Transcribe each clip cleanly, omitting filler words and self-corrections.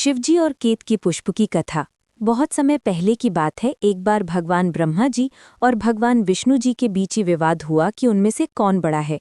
शिवजी और केतकी पुष्प की कथा। बहुत समय पहले की बात है। एक बार भगवान ब्रह्मा जी और भगवान विष्णु जी के बीच ही विवाद हुआ कि उनमें से कौन बड़ा है।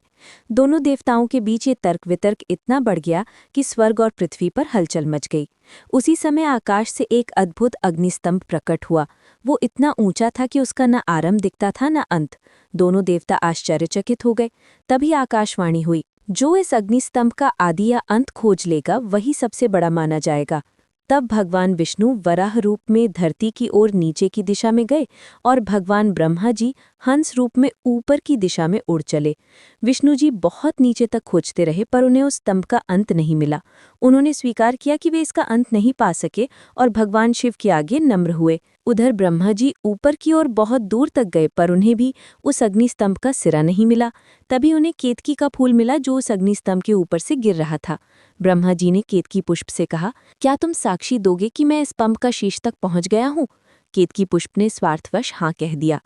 दोनों देवताओं के बीच ये तर्क वितर्क इतना बढ़ गया कि स्वर्ग और पृथ्वी पर हलचल मच गई। उसी समय आकाश से एक अद्भुत अग्निस्तंभ प्रकट हुआ। वो इतना ऊंचा था कि उसका न आरंभ दिखता था न अंत। दोनों देवता आश्चर्यचकित हो गए। तभी आकाशवाणी हुई, जो इस अग्निस्तंभ का आदि या अंत खोज लेगा वही सबसे बड़ा माना जाएगा। तब भगवान विष्णु वराह रूप में धरती की ओर नीचे की दिशा में गए और भगवान ब्रह्मा जी हंस रूप में ऊपर की दिशा में उड़ चले। विष्णु जी बहुत नीचे तक खोजते रहे पर उन्हें उस स्तंभ का अंत नहीं मिला। उन्होंने स्वीकार किया कि वे इसका अंत नहीं पा सके और भगवान शिव के आगे नम्र हुए। उधर ब्रह्मा जी ऊपर की ओर बहुत दूर तक गए पर उन्हें भी उस अग्निस्तंभ का सिरा नहीं मिला। तभी उन्हें केतकी का फूल मिला जो उस अग्निस्तंभ के ऊपर से गिर रहा था। ब्रह्मा जी ने केतकी पुष्प से कहा, क्या तुम साक्षी दोगे कि मैं इस पंप का शीर्ष तक पहुंच गया हूँ? केतकी पुष्प ने स्वार्थवश हाँ कह दिया।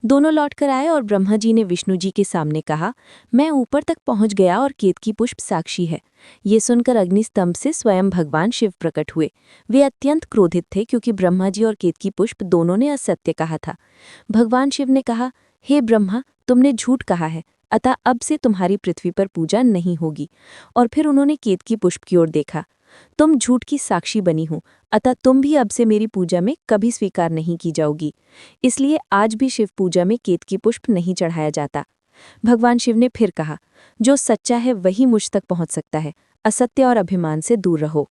दोनों लौटकर आए और ब्रह्मा जी ने विष्णु जी के सामने कहा, मैं ऊपर तक पहुंच गया और केतकी पुष्प साक्षी है। ये सुनकर अग्निस्तंभ से स्वयं भगवान शिव प्रकट हुए। वे अत्यंत क्रोधित थे क्योंकि ब्रह्मा जी और केतकी पुष्प दोनों ने असत्य कहा था। भगवान शिव ने कहा, हे ब्रह्मा, तुमने झूठ कहा है, अतः अब से तुम्हारी पृथ्वी पर पूजा नहीं होगी। और फिर उन्होंने केतकी पुष्प की ओर देखा। तुम झूठ की साक्षी बनी हो, अतः तुम भी अब से मेरी पूजा में कभी स्वीकार नहीं की जाओगी। इसलिए आज भी शिव पूजा में केतकी पुष्प नहीं चढ़ाया जाता। भगवान शिव ने फिर कहा, जो सच्चा है वही मुझ तक पहुंच सकता है, असत्य और अभिमान से दूर रहो।